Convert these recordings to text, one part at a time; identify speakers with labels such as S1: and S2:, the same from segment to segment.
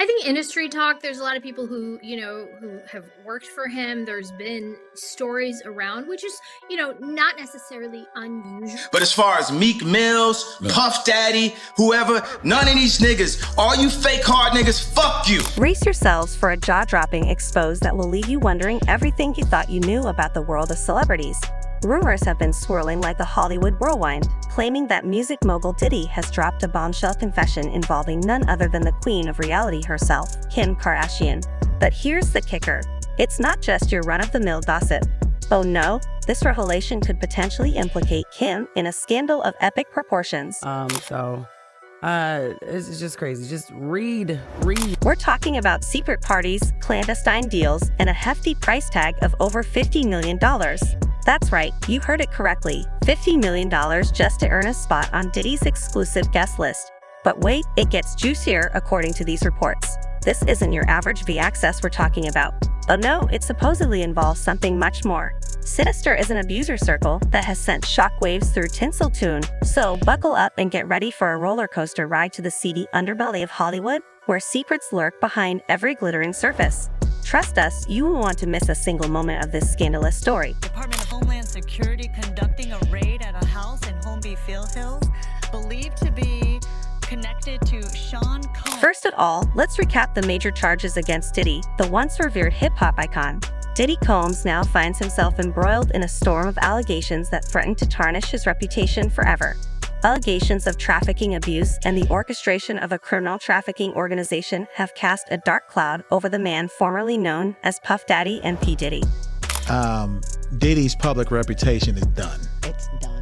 S1: I think industry talk, there's a lot of people who, who have worked for him. There's been stories around, which is, not necessarily unusual.
S2: But as far as Meek Mills, Puff Daddy, whoever, none of these niggas, all you fake hard niggas, fuck you.
S3: Brace yourselves for a jaw-dropping expose that will leave you wondering everything you thought you knew about the world of celebrities. Rumors have been swirling like the Hollywood whirlwind, claiming that music mogul Diddy has dropped a bombshell confession involving none other than the queen of reality herself, Kim Kardashian. But here's the kicker. It's not just your run-of-the-mill gossip. Oh no, this revelation could potentially implicate Kim in a scandal of epic proportions.
S4: It's just crazy. Just read.
S3: We're talking about secret parties, clandestine deals, and a hefty price tag of over $50 million. That's right, you heard it correctly, $50 million just to earn a spot on Diddy's exclusive guest list. But wait, it gets juicier according to these reports. This isn't your average V-access we're talking about. But no, it supposedly involves something much more. Sinister is an abuser circle that has sent shockwaves through Tinseltown, so buckle up and get ready for a roller coaster ride to the seedy underbelly of Hollywood, where secrets lurk behind every glittering surface. Trust us, you won't want to miss a single moment of this scandalous story.
S5: Department of Homeland Security conducting a raid at a house in Holmby Field Hills, believed to be connected to Sean Combs.
S3: First of all, let's recap the major charges against Diddy, the once revered hip-hop icon. Diddy Combs now finds himself embroiled in a storm of allegations that threaten to tarnish his reputation forever. Allegations of trafficking abuse and the orchestration of a criminal trafficking organization have cast a dark cloud over the man formerly known as Puff Daddy and P. Diddy.
S6: Diddy's public reputation is done.
S7: It's done.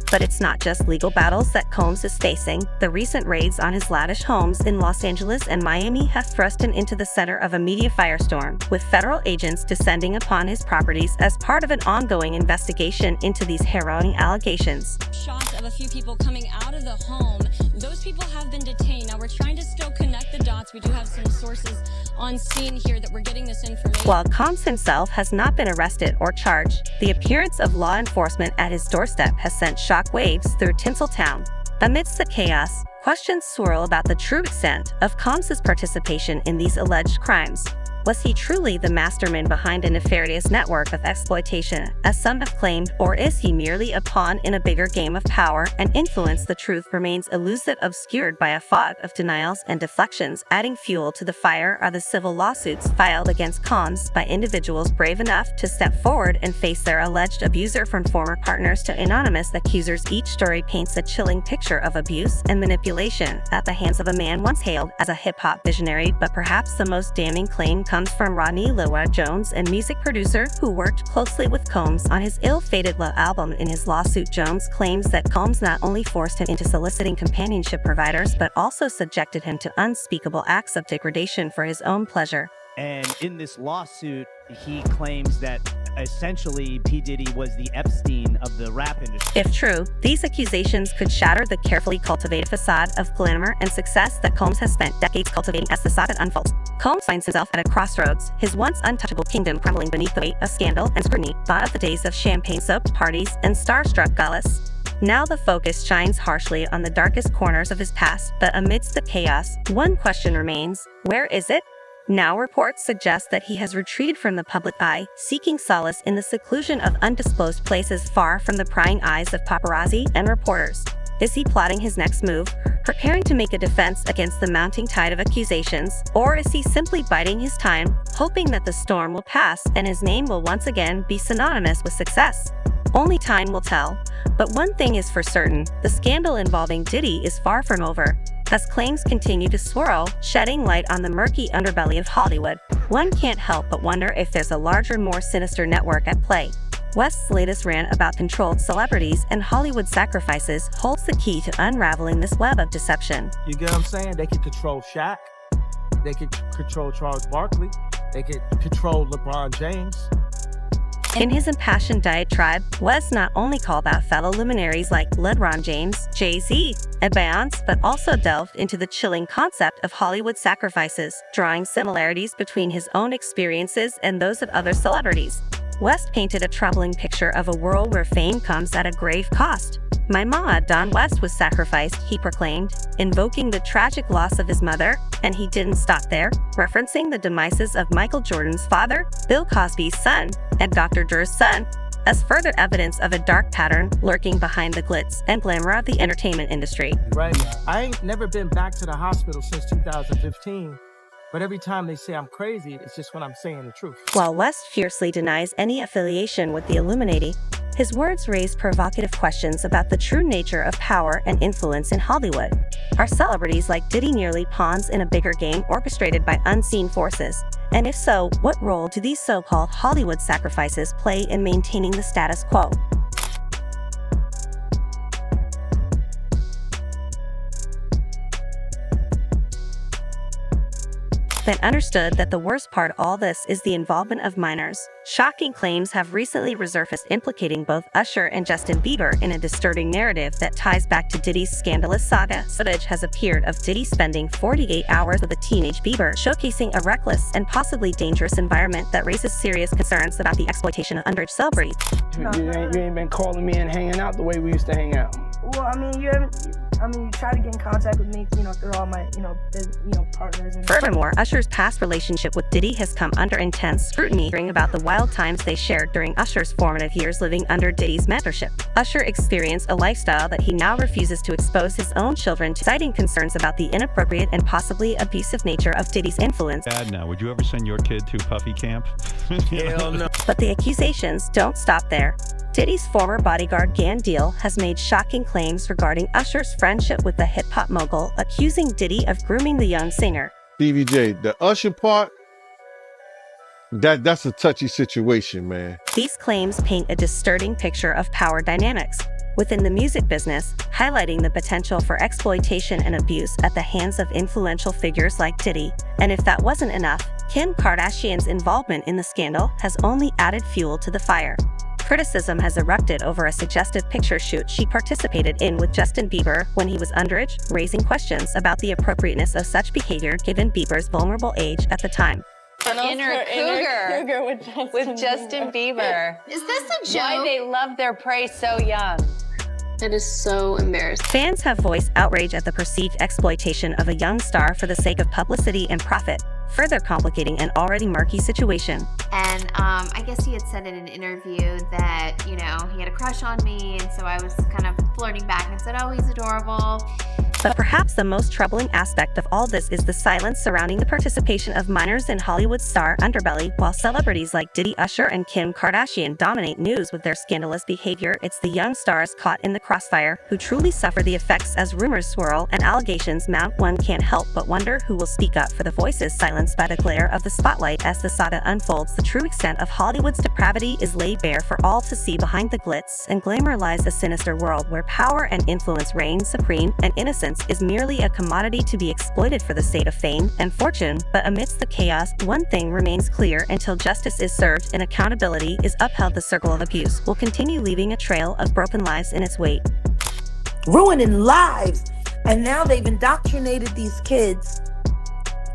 S3: But it's not just legal battles that Combs is facing. The recent raids on his lavish homes in Los Angeles and Miami have thrust him into the center of a media firestorm, with federal agents descending upon his properties as part of an ongoing investigation into these harrowing allegations.
S8: Shots of a few people coming out of the home. Those people have been detained. Now we're trying to still connect the dots. We do have some sources on scene here that we're getting this information.
S3: While Combs himself has not been arrested or charged, the appearance of law enforcement at his doorstep has sent shockwaves through Tinseltown. Amidst the chaos, questions swirl about the true extent of Combs' participation in these alleged crimes. Was he truly the mastermind behind a nefarious network of exploitation, as some have claimed, or is he merely a pawn in a bigger game of power and influence? The truth remains elusive, obscured by a fog of denials and deflections. Adding fuel to the fire are the civil lawsuits filed against Combs by individuals brave enough to step forward and face their alleged abuser, from former partners to anonymous accusers. Each story paints a chilling picture of abuse and manipulation at the hands of a man once hailed as a hip-hop visionary. But perhaps the most damning claim comes from Rodney Lloyd-Jones, a music producer who worked closely with Combs on his ill-fated Love album. In his lawsuit, Jones claims that Combs not only forced him into soliciting companionship providers, but also subjected him to unspeakable acts of degradation for his own pleasure.
S9: And in this lawsuit, he claims that essentially P. Diddy was the Epstein of the rap industry.
S3: If true, these accusations could shatter the carefully cultivated facade of glamour and success that Combs has spent decades cultivating. As the saga unfolds, Combs finds himself at a crossroads, his once untouchable kingdom crumbling beneath the weight of scandal and scrutiny, thought of the days of champagne-soaked parties and starstruck galas. Now the focus shines harshly on the darkest corners of his past, but amidst the chaos, one question remains: where is it? Now reports suggest that he has retreated from the public eye, seeking solace in the seclusion of undisclosed places far from the prying eyes of paparazzi and reporters. Is he plotting his next move, preparing to make a defense against the mounting tide of accusations, or is he simply biding his time, hoping that the storm will pass and his name will once again be synonymous with success? Only time will tell. But one thing is for certain, the scandal involving Diddy is far from over. As claims continue to swirl, shedding light on the murky underbelly of Hollywood, one can't help but wonder if there's a larger, more sinister network at play. West's latest rant about controlled celebrities and Hollywood sacrifices holds the key to unraveling this web of deception.
S10: You get what I'm saying? They can control Shaq. They can control Charles Barkley. They can control LeBron James.
S3: In his impassioned diatribe, West not only called out fellow luminaries like LeBron James, Jay-Z, and Beyonce, but also delved into the chilling concept of Hollywood sacrifices, drawing similarities between his own experiences and those of other celebrities. West painted a troubling picture of a world where fame comes at a grave cost. "My ma, Don West, was sacrificed," he proclaimed, invoking the tragic loss of his mother, and he didn't stop there, referencing the demises of Michael Jordan's father, Bill Cosby's son, and Dr. Dre's son, as further evidence of a dark pattern lurking behind the glitz and glamour of the entertainment industry.
S10: Right. I ain't never been back to the hospital since 2015. But every time they say I'm crazy, it's just when I'm saying the truth.
S3: While West fiercely denies any affiliation with the Illuminati, his words raise provocative questions about the true nature of power and influence in Hollywood. Are celebrities like Diddy merely pawns in a bigger game orchestrated by unseen forces? And if so, what role do these so-called Hollywood sacrifices play in maintaining the status quo? Then understood that the worst part of all this is the involvement of minors. Shocking claims have recently resurfaced implicating both Usher and Justin Bieber in a disturbing narrative that ties back to Diddy's scandalous saga. Footage has appeared of Diddy spending 48 hours with a teenage Bieber, showcasing a reckless and possibly dangerous environment that raises serious concerns about the exploitation of underage celebrities.
S7: You ain't been calling me and hanging out the way we used to hang out.
S11: Well, I mean, you try to get in contact with me, through all my, partners. And
S3: Furthermore, Usher's past relationship with Diddy has come under intense scrutiny, hearing about the wild times they shared during Usher's formative years living under Diddy's mentorship. Usher experienced a lifestyle that he now refuses to expose his own children to, citing concerns about the inappropriate and possibly abusive nature of Diddy's influence.
S12: Dad, now, would you ever send your kid to puffy camp?
S6: Hell no.
S3: But the accusations don't stop there. Diddy's former bodyguard Gan Deal has made shocking claims regarding Usher's friendship with the hip-hop mogul, accusing Diddy of grooming the young singer.
S13: DVJ, the Usher part, that's a touchy situation, man.
S3: These claims paint a disturbing picture of power dynamics within the music business, highlighting the potential for exploitation and abuse at the hands of influential figures like Diddy. And if that wasn't enough, Kim Kardashian's involvement in the scandal has only added fuel to the fire. Criticism has erupted over a suggestive picture shoot she participated in with Justin Bieber when he was underage, raising questions about the appropriateness of such behavior given Bieber's vulnerable age at the time.
S14: Inner cougar with Justin Bieber.
S1: Is this a joke?
S14: Why they love their prey so young.
S15: That is so embarrassing.
S3: Fans have voiced outrage at the perceived exploitation of a young star for the sake of publicity and profit, further complicating an already murky situation.
S16: And I guess he had said in an interview that, he had a crush on me, and so I was kind of flirting back and said, oh, he's adorable.
S3: But perhaps the most troubling aspect of all this is the silence surrounding the participation of minors in Hollywood's star underbelly. While celebrities like Diddy, Usher, and Kim Kardashian dominate news with their scandalous behavior, it's the young stars caught in the crossfire who truly suffer the effects as rumors swirl and allegations mount. One can't help but wonder who will speak up for the voices silenced by the glare of the spotlight as the saga unfolds. The true extent of Hollywood's depravity is laid bare for all to see. Behind the glitz and glamour lies a sinister world where power and influence reign supreme, and innocence is merely a commodity to be exploited for the sake of fame and fortune. But amidst the chaos, one thing remains clear: until justice is served and accountability is upheld, the circle of abuse will continue, leaving a trail of broken lives in its wake.
S17: Ruining lives. And now they've indoctrinated these kids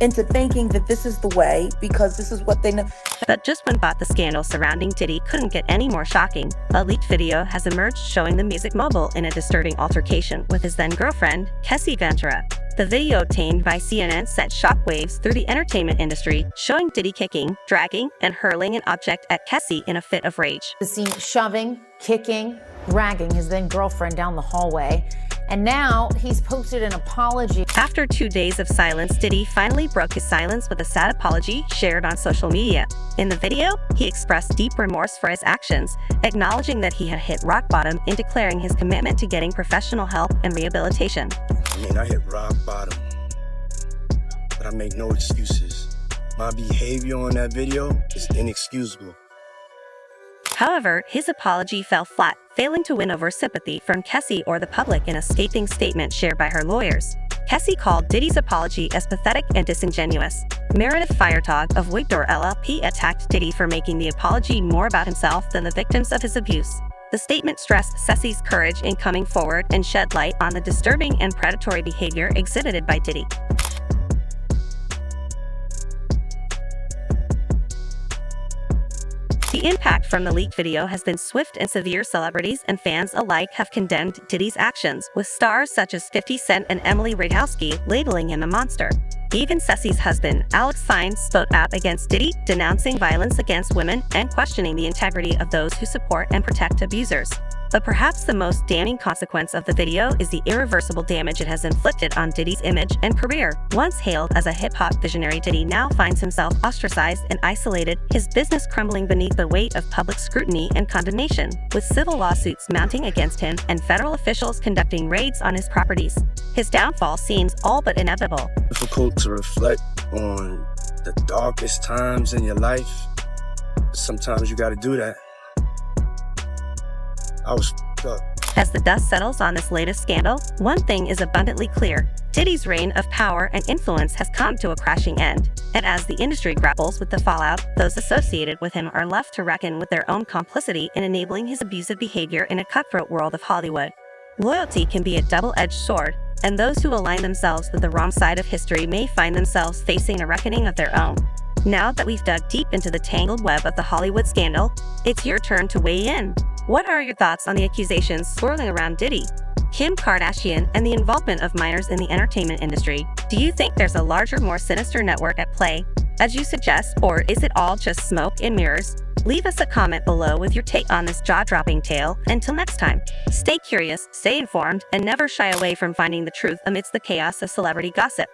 S17: into thinking that this is the way because this is what they know.
S3: But just when thought the scandal surrounding Diddy couldn't get any more shocking, a leaked video has emerged showing the music mogul in a disturbing altercation with his then-girlfriend, Kessie Ventura. The video, obtained by CNN, sent shockwaves through the entertainment industry, showing Diddy kicking, dragging, and hurling an object at Kessie in a fit of rage.
S18: The scene shoving, kicking, dragging his then-girlfriend down the hallway. And now he's posted an apology.
S3: After 2 days of silence, Diddy finally broke his silence with a sad apology shared on social media. In the video, he expressed deep remorse for his actions, acknowledging that he had hit rock bottom and declaring his commitment to getting professional help and rehabilitation.
S19: I hit rock bottom, but I make no excuses. My behavior on that video is inexcusable.
S3: However, his apology fell flat, failing to win over sympathy from Kessie or the public in a scathing statement shared by her lawyers. Kessie called Diddy's apology as pathetic and disingenuous. Meredith Firetog of Wigdor LLP attacked Diddy for making the apology more about himself than the victims of his abuse. The statement stressed Kessie's courage in coming forward and shed light on the disturbing and predatory behavior exhibited by Diddy. The The impact from the leaked video has been swift and severe. Celebrities and fans alike have condemned Diddy's actions, with stars such as 50 Cent and Emily Ratajkowski labeling him a monster. Even Ceci's husband, Alex Saenz, spoke out against Diddy, denouncing violence against women and questioning the integrity of those who support and protect abusers. But perhaps the most damning consequence of the video is the irreversible damage it has inflicted on Diddy's image and career. Once hailed as a hip-hop visionary, Diddy now finds himself ostracized and isolated, his business crumbling beneath the weight of public scrutiny and condemnation, with civil lawsuits mounting against him and federal officials conducting raids on his properties. His downfall seems all but inevitable.
S19: Difficult to reflect on the darkest times in your life. Sometimes you gotta do that. I was f***ed up.
S3: As the dust settles on this latest scandal, one thing is abundantly clear. Diddy's reign of power and influence has come to a crashing end. And as the industry grapples with the fallout, those associated with him are left to reckon with their own complicity in enabling his abusive behavior in a cutthroat world of Hollywood. Loyalty can be a double-edged sword, and those who align themselves with the wrong side of history may find themselves facing a reckoning of their own. Now that we've dug deep into the tangled web of the Hollywood scandal, it's your turn to weigh in. What are your thoughts on the accusations swirling around Diddy, Kim Kardashian, and the involvement of minors in the entertainment industry? Do you think there's a larger, more sinister network at play, as you suggest, or is it all just smoke and mirrors? Leave us a comment below with your take on this jaw-dropping tale. Until next time, stay curious, stay informed, and never shy away from finding the truth amidst the chaos of celebrity gossip.